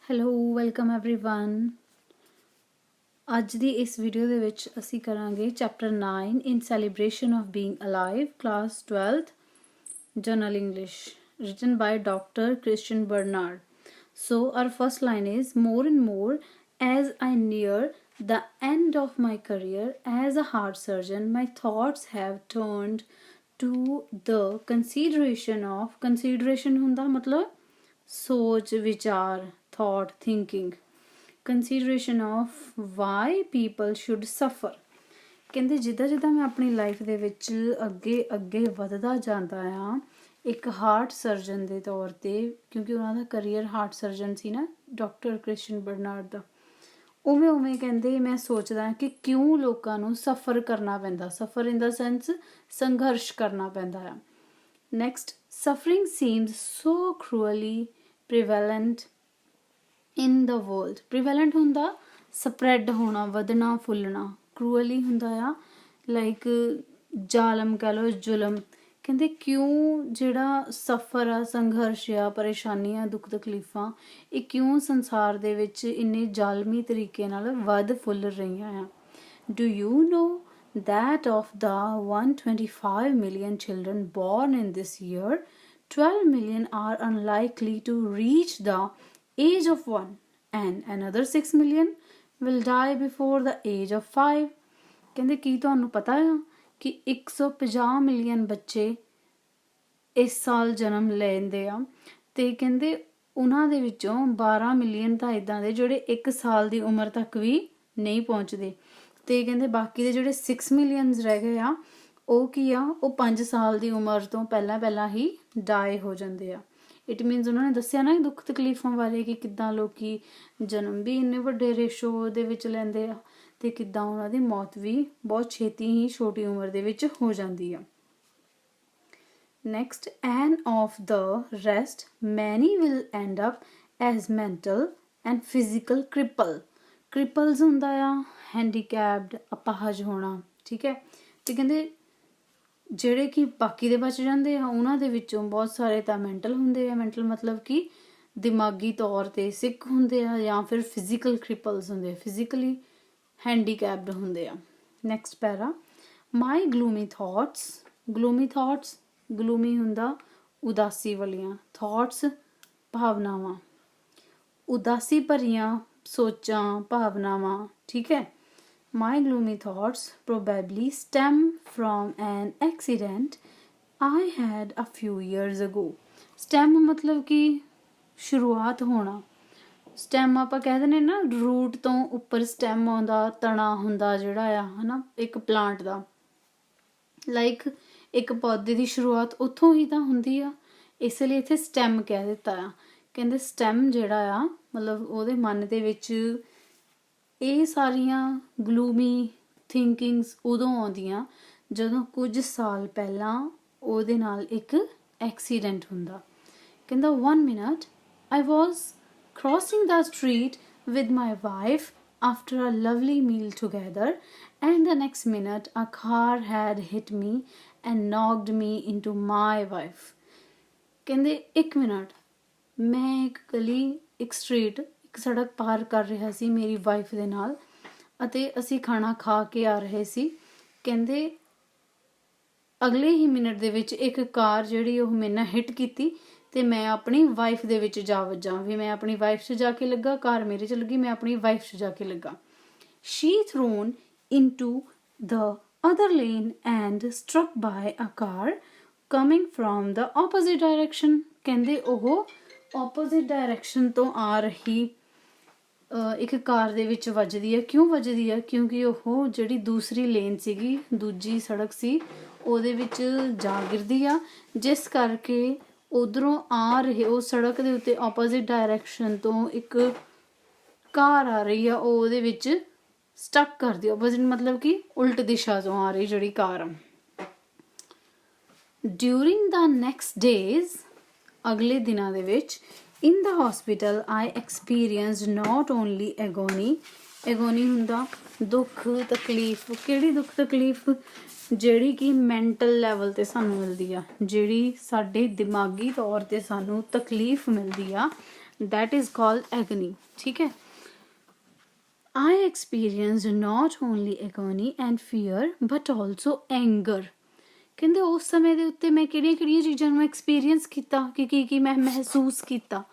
Hello welcome everyone. ਅੱਜ ਦੀ ਇਸ video ਦੇ ਵਿੱਚ ਅਸੀਂ ਕਰਾਂਗੇ chapter 9 in celebration of being alive class 12th general English written by Dr. Christian Bernard. So our first line is more and more as I near the end of my career as a heart surgeon my thoughts have turned to the consideration ਹੁੰਦਾ ਮਤਲਬ सोच विचार thought thinking consideration of why people should suffer। ਕਹਿੰਦੇ ਜਿੱਦਾਂ ਜਿੱਦਾਂ ਮੈਂ ਆਪਣੀ life ਦੇ ਵਿੱਚ ਅੱਗੇ ਵੱਧਦਾ ਜਾਂਦਾ ਆ ਇੱਕ ਹਾਰਟ ਸਰਜਨ ਦੇ ਤੌਰ 'ਤੇ, ਕਿਉਂਕਿ ਉਹਨਾਂ ਦਾ ਕਰੀਅਰ ਹਾਰਟ ਸਰਜਨ ਸੀ ਨਾ ਡਾਕਟਰ ਕ੍ਰਿਸਚਨ ਬਰਨਾਰਡ ਦਾ, ਉਵੇਂ ਕਹਿੰਦੇ ਮੈਂ ਸੋਚਦਾ ਕਿ ਕਿਉਂ ਲੋਕਾਂ ਨੂੰ ਸਫਰ ਕਰਨਾ ਪੈਂਦਾ, ਸਫਰ ਇਨ ਦਾ ਸੈਂਸ ਸੰਘਰਸ਼ ਕਰਨਾ ਪੈਂਦਾ ਆ। Next, suffering seems so cruelly prevalent in the world। prevalent ਹੁੰਦਾ spread ਹੋਣਾ, ਵਧਣਾ ਫੁੱਲਣਾ, cruelly ਹੁੰਦਾ ਆ ਲਾਈਕ ਜ਼ਾਲਮ ਕਹਿ ਲਓ, ਜ਼ੁਲਮ। ਕਹਿੰਦੇ ਕਿਉਂ ਜਿਹੜਾ ਸਫਰ ਆ, ਸੰਘਰਸ਼ ਆ, ਪਰੇਸ਼ਾਨੀਆਂ, ਦੁੱਖ ਤਕਲੀਫਾਂ, ਇਹ ਕਿਉਂ ਸੰਸਾਰ ਦੇ ਵਿੱਚ ਇੰਨੇ ਜ਼ਾਲਮੀ ਤਰੀਕੇ ਨਾਲ ਵੱਧ ਫੁੱਲ ਰਹੀਆਂ ਆ। Do you know that of the 125 million children born in this year 12 million are unlikely to reach the age of 1 and another 6 million will die before the age of 5। ਕਹਿੰਦੇ ਕੀ ਤੁਹਾਨੂੰ ਪਤਾ ਆ ਕਿ 150 ਮਿਲੀਅਨ ਬੱਚੇ ਇਸ ਸਾਲ ਜਨਮ ਲੈਂਦੇ ਆ, ਤੇ ਕਹਿੰਦੇ ਉਹਨਾਂ ਦੇ ਵਿੱਚੋਂ 12 ਮਿਲੀਅਨ ਤਾਂ ਇੱਦਾਂ ਦੇ ਜਿਹੜੇ 1 ਸਾਲ ਦੀ ਉਮਰ ਤੱਕ ਵੀ ਨਹੀਂ ਪਹੁੰਚਦੇ, ਤੇ ਕਹਿੰਦੇ ਬਾਕੀ ਦੇ ਜਿਹੜੇ 6 ਮਿਲੀਅਨਸ ਰਹਿ ਗਏ ਆ ਉਹ ਕੀ ਆ, ਉਹ 5 ਸਾਲ ਦੀ ਉਮਰ ਤੋਂ ਪਹਿਲਾਂ ਹੀ ਡਾਈ ਹੋ ਜਾਂਦੇ ਆ। ਇਟ ਮੀਨਸ ਉਹਨਾਂ ਨੇ ਦੱਸਿਆ ਨਾ ਦੁੱਖ ਤਕਲੀਫਾਂ ਬਾਰੇ ਕਿ ਕਿੱਦਾਂ ਲੋਕੀ ਜਨਮ ਵੀ ਇੰਨੇ ਵੱਡੇ ਰੇਸ਼ੋ ਦੇ ਵਿੱਚ ਲੈਂਦੇ ਆ ਤੇ ਕਿੱਦਾਂ ਉਹਨਾਂ ਦੀ ਮੌਤ ਵੀ ਬਹੁਤ ਛੇਤੀ ਹੀ ਛੋਟੀ ਉਮਰ ਦੇ ਵਿੱਚ ਹੋ ਜਾਂਦੀ ਆ। Next, end of the rest many will end up as mental and physical cripples ਹੁੰਦਾ ਆ ਹੈਂਡੀਕੈਪਡ, ਅਪਾਹਜ ਹੋਣਾ, ਠੀਕ ਹੈ। ਤੇ ਕਹਿੰਦੇ ਜਿਹੜੇ ਕਿ ਬਾਕੀ ਦੇ ਬਚ ਜਾਂਦੇ ਆ ਉਹਨਾਂ ਦੇ ਵਿੱਚੋਂ ਬਹੁਤ ਸਾਰੇ ਤਾਂ ਮੈਂਟਲ ਹੁੰਦੇ ਆ। ਮੈਂਟਲ ਮਤਲਬ ਕਿ ਦਿਮਾਗੀ ਤੌਰ 'ਤੇ ਸਿੱਕ ਹੁੰਦੇ ਆ, ਜਾਂ ਫਿਰ ਫਿਜ਼ੀਕਲ ਕ੍ਰਿਪਲਸ ਹੁੰਦੇ ਆ, ਫਿਜ਼ੀਕਲੀ ਹੈਂਡੀਕੈਪਡ ਹੁੰਦੇ ਆ। ਨੈਕਸਟ ਪੈਰਾ, ਮਾਈ ਗਲੂਮੀ ਥਾਟਸ ਗਲੂਮੀ ਹੁੰਦਾ ਉਦਾਸੀ ਵਾਲੀਆਂ, ਥਾਟਸ ਭਾਵਨਾਵਾਂ, ਉਦਾਸੀ ਭਰੀਆਂ ਸੋਚਾਂ, ਭਾਵਨਾਵਾਂ, ਠੀਕ ਹੈ। My gloomy thoughts probably stem from an accident I had a few years ago। stem ਮਤਲਬ ਕਿ ਸ਼ੁਰੂਆਤ ਹੋਣਾ। stem ਆਪਾਂ ਕਹਿ ਦਿੰਦੇ ਨਾ ਰੂਟ ਤੋਂ ਉੱਪਰ stem ਆਉਂਦਾ, ਤਣਾ ਹੁੰਦਾ ਜਿਹੜਾ ਆ, ਹਨਾ, ਇੱਕ ਪਲਾਂਟ ਦਾ, ਲਾਈਕ ਇੱਕ ਪੌਦੇ ਦੀ ਸ਼ੁਰੂਆਤ ਉੱਥੋਂ ਹੀ ਤਾਂ ਹੁੰਦੀ ਆ, ਇਸ ਲਈ ਇੱਥੇ stem ਕਹਿ ਦਿੱਤਾ ਆ। ਕਹਿੰਦੇ stem ਜਿਹੜਾ ਆ ਮਤਲਬ ਉਹਦੇ ਮਨ ਦੇ ਵਿੱਚ ਇਹ ਸਾਰੀਆਂ ਗਲੂਮੀ ਥਿੰਕਿੰਗਸ ਉਦੋਂ ਆਉਂਦੀਆਂ ਜਦੋਂ ਕੁਝ ਸਾਲ ਪਹਿਲਾਂ ਉਹਦੇ ਨਾਲ ਇੱਕ ਐਕਸੀਡੈਂਟ ਹੁੰਦਾ। ਕਹਿੰਦਾ 1 minute I was crossing the street with my wife after a lovely meal together and the next minute a car had hit me and knocked me into my wife। ਕਹਿੰਦੇ 1 ਮਿੰਟ ਮੈਂ ਇੱਕ ਗਲੀ, ਇੱਕ street, ਸੜਕ ਪਾਰ ਕਰ ਰਿਹਾ ਸੀ ਮੇਰੀ ਵਾਈਫ ਦੇ ਨਾਲ, ਅਤੇ ਅਸੀਂ ਖਾਣਾ ਖਾ ਕੇ ਆ ਰਹੇ ਸੀ। ਕਹਿੰਦੇ ਅਗਲੇ ਹੀ ਮਿੰਟ ਦੇ ਵਿੱਚ ਇੱਕ ਕਾਰ ਜਿਹੜੀ ਉਹ ਮੇਰੇ ਨਾਲ ਹਿੱਟ ਕੀਤੀ ਤੇ ਮੈਂ ਆਪਣੀ ਵਾਈਫ ਦੇ ਵਿੱਚ ਜਾ ਵੱਜਾਂ। ਵੀ ਮੈਂ ਆਪਣੀ ਵਾਈਫ 'ਚ ਜਾ ਕੇ ਲੱਗਾ, ਕਾਰ ਮੇਰੇ 'ਚ ਲੱਗੀ, ਮੈਂ ਆਪਣੀ ਵਾਈਫ 'ਚ ਜਾ ਕੇ ਲੱਗਾ। She thrown into the other lane and struck by a car coming from the opposite direction। ਕਹਿੰਦੇ ਉਹ opposite direction ਤੋਂ ਆ ਰਹੀ ਇੱਕ ਕਾਰ ਦੇ ਵਿੱਚ ਵੱਜਦੀ ਹੈ। ਕਿਉਂ ਵੱਜਦੀ ਹੈ? ਕਿਉਂਕਿ ਉਹ ਜਿਹੜੀ ਦੂਸਰੀ ਲੇਨ ਸੀਗੀ, ਦੂਜੀ ਸੜਕ ਸੀ, ਉਹਦੇ ਵਿੱਚ ਜਾ ਗਿਰਦੀ ਆ, ਜਿਸ ਕਰਕੇ ਉਧਰੋਂ ਆ ਰਹੇ ਉਹ ਸੜਕ ਦੇ ਉੱਤੇ ਆਪੋਜ਼ਿਟ ਡਾਇਰੈਕਸ਼ਨ ਤੋਂ ਇੱਕ ਕਾਰ ਆ ਰਹੀ ਆ, ਉਹ ਉਹਦੇ ਵਿੱਚ ਸਟਕ ਕਰਦੀ। ਆਪੋਜ਼ਿਟ ਮਤਲਬ ਕਿ ਉਲਟ ਦਿਸ਼ਾ ਤੋਂ ਆ ਰਹੀ ਜਿਹੜੀ ਕਾਰ ਆ। ਡਿਊਰਿੰਗ ਦਾ ਨੈਕਸਟ ਡੇਜ਼ ਅਗਲੇ ਦਿਨਾਂ ਦੇ ਵਿੱਚ in the hospital I experienced not only agony ਹੁੰਦਾ ਦੁੱਖ ਤਕਲੀਫ। ਕਿਹੜੀ ਦੁੱਖ ਤਕਲੀਫ? ਜਿਹੜੀ ਕਿ ਮੈਂਟਲ ਲੈਵਲ 'ਤੇ ਸਾਨੂੰ ਮਿਲਦੀ ਆ, ਜਿਹੜੀ ਸਾਡੇ ਦਿਮਾਗੀ ਤੌਰ 'ਤੇ ਸਾਨੂੰ ਤਕਲੀਫ ਮਿਲਦੀ ਆ, दैट इज़ कॉल्ड एगनी, ठीक है। I experienced not only agony and fear but also anger। ਕਹਿੰਦੇ ਉਸ ਸਮੇਂ ਦੇ ਉੱਤੇ ਮੈਂ ਕਿਹੜੀਆਂ ਚੀਜ਼ਾਂ ਨੂੰ ਐਕਸਪੀਰੀਅੰਸ ਕੀਤਾ ਕਿ ਕੀ ਮੈਂ ਮਹਿਸੂਸ ਕੀਤਾ।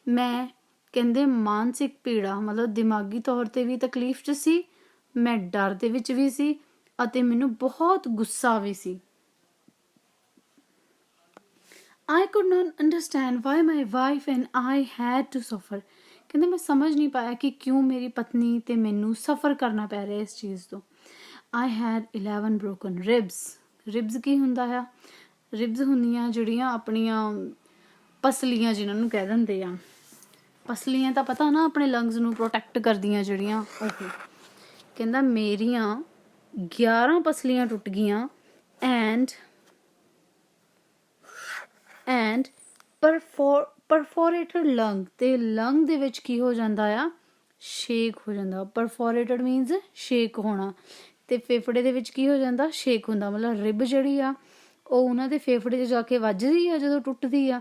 ਮੈਂ ਕਹਿੰਦੇ ਮਾਨਸਿਕ ਪੀੜਾ ਮਤਲਬ ਦਿਮਾਗੀ ਤੌਰ 'ਤੇ ਵੀ ਤਕਲੀਫ 'ਚ ਸੀ, ਮੈਂ ਡਰ ਦੇ ਵਿੱਚ ਵੀ ਸੀ ਅਤੇ ਮੈਨੂੰ ਬਹੁਤ ਗੁੱਸਾ ਵੀ ਸੀ। I could not understand why my wife and I had to suffer। ਕਹਿੰਦੇ ਮੈਂ ਸਮਝ ਨਹੀਂ ਪਾਇਆ ਕਿ ਕਿਉਂ ਮੇਰੀ ਪਤਨੀ ਤੇ ਮੈਨੂੰ ਸਫਰ ਕਰਨਾ ਪੈ ਰਿਹਾ ਇਸ ਚੀਜ਼ ਤੋਂ। I had 11 broken ribs। ਰਿਬਸ ਕੀ ਹੁੰਦਾ ਆ? ਰਿਬਸ ਹੁੰਦੀਆਂ ਜਿਹੜੀਆਂ ਆਪਣੀਆਂ ਪਸਲੀਆਂ ਜਿਹਨਾਂ ਨੂੰ ਕਹਿ ਦਿੰਦੇ ਆ। ਪਸਲੀਆਂ ਤਾਂ ਪਤਾ ਨਾ ਆਪਣੇ ਲੰਗਸ ਨੂੰ ਪ੍ਰੋਟੈਕਟ ਕਰਦੀਆਂ ਜਿਹੜੀਆਂ, ਉਹ ਕਹਿੰਦਾ ਮੇਰੀਆਂ 11 ਪਸਲੀਆਂ ਟੁੱਟ ਗਈਆਂ ਐਂਡ ਪਰਫੋਰੇਟਡ ਲੰਗ, ਤੇ ਲੰਗ ਦੇ ਵਿੱਚ ਕੀ ਹੋ ਜਾਂਦਾ ਆ? ਸ਼ੇਕ ਹੋ ਜਾਂਦਾ। ਪਰਫੋਰੇਟਡ ਮੀਨਸ ਸ਼ੇਕ ਹੋਣਾ, ਤੇ ਫੇਫੜੇ ਦੇ ਵਿੱਚ ਕੀ ਹੋ ਜਾਂਦਾ? ਸ਼ੇਕ ਹੁੰਦਾ। ਮਤਲਬ ਰਿਬ ਜਿਹੜੀ ਆ ਉਹ ਉਹਨਾਂ ਦੇ ਫੇਫੜੇ 'ਚ ਜਾ ਕੇ ਵੱਜਦੀ ਆ ਜਦੋਂ ਟੁੱਟਦੀ ਆ,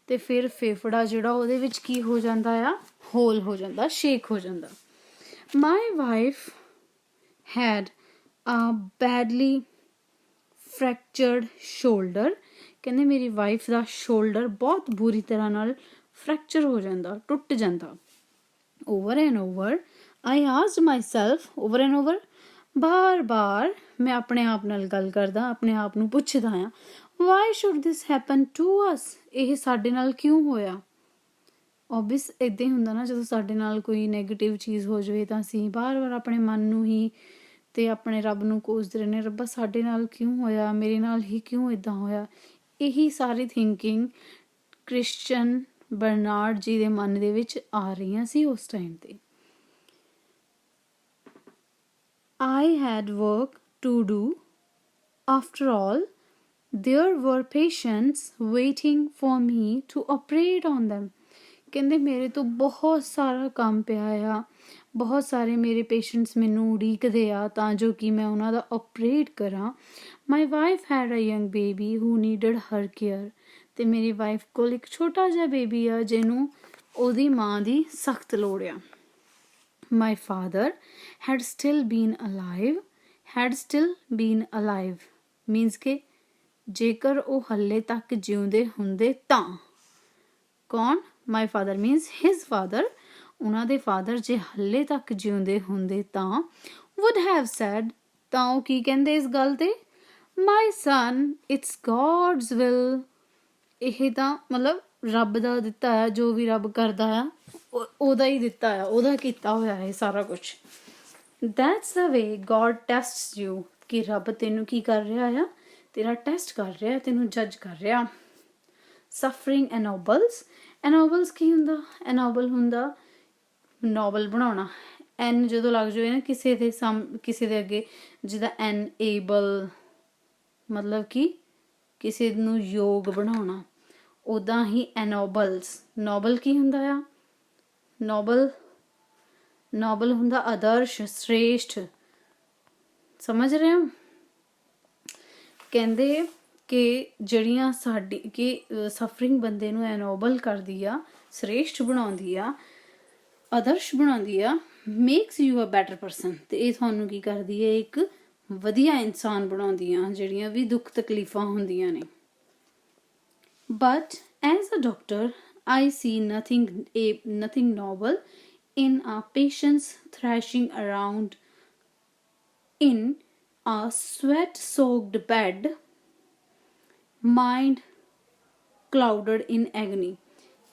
ਤੇ ਫਿਰ ਫੇਫੜਾ ਜਿਹੜਾ ਉਹਦੇ ਵਿੱਚ ਕੀ ਹੋ ਜਾਂਦਾ ਆ? ਹੋਲ ਹੋ ਜਾਂਦਾ, ਸ਼ੇਕ ਹੋ ਜਾਂਦਾ। My wife had a badly fractured shoulder. ਕਹਿੰਦੇ ਮੇਰੀ ਵਾਈਫ ਦਾ ਸ਼ੋਲਡਰ ਬਹੁਤ ਬੁਰੀ ਤਰ੍ਹਾਂ ਨਾਲ ਫ੍ਰੈਕਚਰ ਹੋ ਜਾਂਦਾ, ਟੁੱਟ ਜਾਂਦਾ। Over and over I asked myself, over and over ਬਾਰ ਮੈਂ ਆਪਣੇ ਆਪ ਨਾਲ ਗੱਲ ਕਰਦਾ, ਆਪਣੇ ਆਪ ਨੂੰ ਪੁੱਛਦਾ ਹਾਂ, why should this happen to us? ਇਹ ਸਾਡੇ ਨਾਲ ਕਿਉਂ ਹੋਇਆ? ਓਬਵੀਅਸ ਇੱਦਾਂ ਹੀ ਹੁੰਦਾ ਨਾ, ਜਦੋਂ ਸਾਡੇ ਨਾਲ ਕੋਈ ਨੈਗੇਟਿਵ ਚੀਜ਼ ਹੋ ਜਾਵੇ ਤਾਂ ਅਸੀਂ ਬਾਰ ਆਪਣੇ ਮਨ ਨੂੰ ਹੀ ਤੇ ਆਪਣੇ ਰੱਬ ਨੂੰ ਕੋਸਦੇ ਰਹਿੰਦੇ, ਰੱਬਾ ਸਾਡੇ ਨਾਲ ਕਿਉਂ ਹੋਇਆ, ਮੇਰੇ ਨਾਲ ਹੀ ਕਿਉਂ ਇੱਦਾਂ ਹੋਇਆ। ਇਹੀ ਸਾਰੀ ਥਿੰਕਿੰਗ ਕ੍ਰਿਸਚਨ ਬਰਨਾਰਡ ਜੀ ਦੇ ਮਨ ਦੇ ਵਿੱਚ ਆ ਰਹੀਆਂ ਸੀ ਉਸ ਟਾਈਮ 'ਤੇ। I had work to do. After all, there were patients waiting for me to operate on them। ਕਹਿੰਦੇ ਮੇਰੇ ਤੋਂ ਬਹੁਤ ਸਾਰਾ ਕੰਮ ਪਿਆ ਆ, ਬਹੁਤ ਸਾਰੇ ਮੇਰੇ ਪੇਸ਼ੈਂਟਸ ਮੈਨੂੰ ਉਡੀਕਦੇ ਆ ਤਾਂ ਜੋ ਕਿ ਮੈਂ ਉਹਨਾਂ ਦਾ ਆਪਰੇਟ ਕਰਾਂ। My wife had a young baby who needed her care. ਅਤੇ ਮੇਰੀ ਵਾਈਫ ਕੋਲ ਇੱਕ ਛੋਟਾ ਜਿਹਾ ਬੇਬੀ ਆ ਜਿਹਨੂੰ ਉਹਦੀ ਮਾਂ ਦੀ ਸਖਤ ਲੋੜ ਆ। My father had still been alive means ਕਿ ਜੇਕਰ ਉਹ ਹੱਲੇ ਤੱਕ ਜਿਉਂਦੇ ਹੁੰਦੇ ਤਾਂ। ਕੌਣ? my father means his father। ਉਹਨਾਂ ਦੇ ਫਾਦਰ ਜੇ ਹੱਲੇ ਤੱਕ ਜਿਉਂਦੇ ਹੁੰਦੇ ਤਾਂ would have said, ਤਾਂ ਉਹ ਕੀ ਕਹਿੰਦੇ ਇਸ ਗੱਲ ਤੇ? my son, it's God's will। ਇਹ ਤਾਂ ਮਤਲਬ ਰੱਬ ਦਾ ਦਿੱਤਾ ਆ, ਜੋ ਵੀ ਰੱਬ ਕਰਦਾ ਆ ਉਹਦਾ ਹੀ ਦਿੱਤਾ ਆ, ਉਹਦਾ ਕੀਤਾ ਹੋਇਆ ਇਹ ਸਾਰਾ ਕੁਛ। That's the way God tests you, ਕਿ ਰੱਬ ਤੈਨੂੰ ਕੀ ਕਰ ਰਿਹਾ ਆ? ਤੇਰਾ ਟੈਸਟ ਕਰ ਰਿਹਾ, ਤੈਨੂੰ ਜੱਜ ਕਰ ਰਿਹਾ। ਸਫਰਿੰਗ ਐਨੋਬਲਸ। ਐਨੋਬਲਸ ਕੀ ਹੁੰਦਾ? ਐਨੋਬਲ ਹੁੰਦਾ ਨੋਬਲ ਬਣਾਉਣਾ। ਐਨ ਜਦੋਂ ਲੱਗ ਜਾਵੇ ਨਾ ਕਿਸੇ ਦੇ ਅੱਗੇ, ਜਿੱਦਾਂ ਐਨਏਬਲ ਮਤਲਬ ਕਿ ਕਿਸੇ ਨੂੰ ਯੋਗ ਬਣਾਉਣਾ, ਉੱਦਾਂ ਹੀ ਐਨੋਬਲਸ। ਨੋਬਲ ਕੀ ਹੁੰਦਾ ਆ? ਨੋਬਲ ਹੁੰਦਾ ਆਦਰਸ਼, ਸ੍ਰੇਸ਼ਠ। ਸਮਝ ਰਹੇ ਹੋ? ਕਹਿੰਦੇ ਕਿ ਜਿਹੜੀਆਂ ਸਾਡੀ ਕਿ ਸਫਰਿੰਗ ਬੰਦੇ ਨੂੰ ਐਨੋਬਲ ਕਰਦੀ ਆ, ਸ੍ਰੇਸ਼ਠ ਬਣਾਉਂਦੀ ਆ, ਆਦਰਸ਼ ਬਣਾਉਂਦੀ ਆ, makes you a better person. ਅਤੇ ਇਹ ਤੁਹਾਨੂੰ ਕੀ ਕਰਦੀ ਹੈ? ਇੱਕ ਵਧੀਆ ਇਨਸਾਨ ਬਣਾਉਂਦੀਆਂ ਜਿਹੜੀਆਂ ਵੀ ਦੁੱਖ ਤਕਲੀਫਾਂ ਹੁੰਦੀਆਂ ਨੇ। But as a doctor I see nothing noble in a patient's thrashing around in a sweat-soaked bed, mind clouded in agony।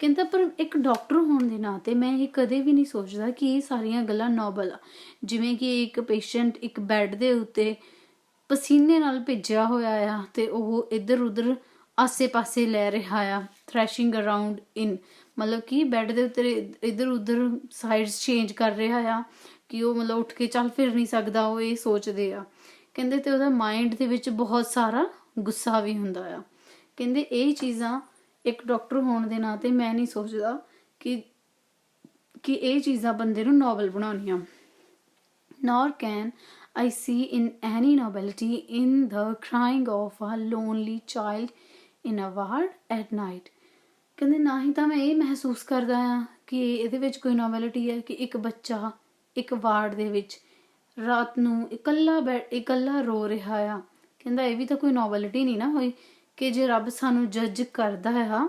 ਕਹਿੰਦਾ ਪਰ ਇੱਕ ਡਾਕਟਰ ਹੋਣ ਦੇ ਨਾਤੇ ਮੈਂ ਇਹ ਕਦੇ ਵੀ ਨਹੀਂ ਸੋਚਦਾ ਕਿ ਇਹ ਸਾਰੀਆਂ ਗੱਲਾਂ ਨੋਬਲ ਆ। ਜਿਵੇਂ ਕਿ ਇੱਕ ਪੇਸ਼ੈਂਟ ਇੱਕ ਬੈੱਡ ਦੇ ਉੱਤੇ ਪਸੀਨੇ ਨਾਲ ਭਿੱਜਿਆ ਹੋਇਆ ਆ ਅਤੇ ਉਹ ਇੱਧਰ ਉੱਧਰ ਆਸੇ ਪਾਸੇ ਲੈ ਰਿਹਾ ਆ। ਥ੍ਰੈਸ਼ਿੰਗ ਅਰਾਊਂਡ ਇਨ ਮਤਲਬ ਕਿ ਬੈੱਡ ਦੇ ਉੱਤੇ ਇੱਧਰ ਉੱਧਰ ਸਾਈਡਸ ਚੇਂਜ ਕਰ ਰਿਹਾ ਆ ਕਿ ਉਹ ਮਤਲਬ ਉੱਠ ਕੇ ਚੱਲ ਫਿਰ ਨਹੀਂ ਸਕਦਾ, ਉਹ ਇਹ ਸੋਚਦੇ ਆ। ਕਹਿੰਦੇ ਅਤੇ ਉਹਦਾ ਮਾਇੰਡ ਦੇ ਵਿੱਚ ਬਹੁਤ ਸਾਰਾ ਗੁੱਸਾ ਵੀ ਹੁੰਦਾ ਆ। ਕਹਿੰਦੇ ਇਹ ਚੀਜ਼ਾਂ ਇੱਕ ਡਾਕਟਰ ਹੋਣ ਦੇ ਨਾਤੇ ਮੈਂ ਨਹੀਂ ਸੋਚਦਾ ਕਿ ਇਹ ਚੀਜ਼ਾਂ ਬੰਦੇ ਨੂੰ ਨੋਬਲ ਬਣਾਉਣੀਆਂ। nor can I see in any nobility in the crying of a lonely child in a ward at night। ਕਹਿੰਦੇ ਨਾ ਹੀ ਤਾਂ ਮੈਂ ਇਹ ਮਹਿਸੂਸ ਕਰਦਾ ਆ ਕਿ ਇਹਦੇ ਵਿੱਚ ਕੋਈ ਨੋਵੈਲਿਟੀ ਹੈ ਕਿ ਇੱਕ ਬੱਚਾ ਇੱਕ ਵਾਰਡ ਦੇ ਵਿੱਚ ਰਾਤ ਨੂੰ ਇਕੱਲਾ ਰੋ ਰਿਹਾ ਆ। ਕਹਿੰਦਾ ਇਹ ਵੀ ਤਾਂ ਕੋਈ ਨੋਵੈਲਿਟੀ ਨਹੀਂ ਨਾ ਹੋਈ ਕਿ ਜੇ ਰੱਬ ਸਾਨੂੰ ਜੱਜ ਕਰਦਾ ਆ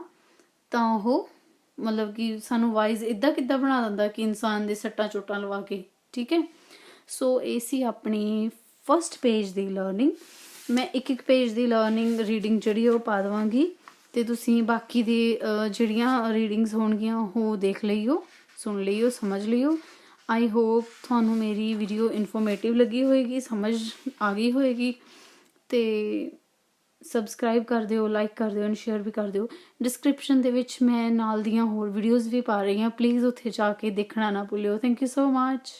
ਤਾਂ ਉਹ ਮਤਲਬ ਕਿ ਸਾਨੂੰ ਵਾਈਜ਼ ਇੱਦਾਂ ਕਿੱਦਾਂ ਬਣਾ ਦਿੰਦਾ ਕਿ ਇਨਸਾਨ ਦੇ ਸੱਟਾਂ ਚੋਟਾਂ ਲਵਾ ਕੇ। ਠੀਕ ਹੈ, ਸੋ ਇਹ ਸੀ ਆਪਣੀ ਫਸਟ ਪੇਜ ਦੀ ਲਰਨਿੰਗ। ਮੈਂ ਇੱਕ ਪੇਜ ਦੀ ਲਰਨਿੰਗ ਰੀਡਿੰਗ ਜਿਹੜੀ ਉਹ ਪਾ ਦੇਵਾਂਗੀ ਅਤੇ ਤੁਸੀਂ ਬਾਕੀ ਦੇ ਜਿਹੜੀਆਂ ਰੀਡਿੰਗਸ ਹੋਣਗੀਆਂ ਉਹ ਦੇਖ ਲਈਓ, ਸੁਣ ਲਈਓ, ਸਮਝ ਲਈਓ। ਆਈ ਹੋਪ ਤੁਹਾਨੂੰ ਮੇਰੀ ਵੀਡੀਓ ਇਨਫੋਰਮੇਟਿਵ ਲੱਗੀ ਹੋਏਗੀ, ਸਮਝ ਆ ਗਈ ਹੋਏਗੀ। ਅਤੇ ਸਬਸਕ੍ਰਾਈਬ ਕਰ ਦਿਓ, ਲਾਈਕ ਕਰ ਦਿਓ ਐਂਡ ਸ਼ੇਅਰ ਵੀ ਕਰ ਦਿਓ। ਡਿਸਕ੍ਰਿਪਸ਼ਨ ਦੇ ਵਿੱਚ ਮੈਂ ਨਾਲ ਦੀਆਂ ਹੋਰ ਵੀਡੀਓਜ਼ ਵੀ ਪਾ ਰਹੀ ਹਾਂ, ਪਲੀਜ਼ ਉੱਥੇ ਜਾ ਕੇ ਦੇਖਣਾ ਨਾ ਭੁੱਲਿਓ। Thank you so much.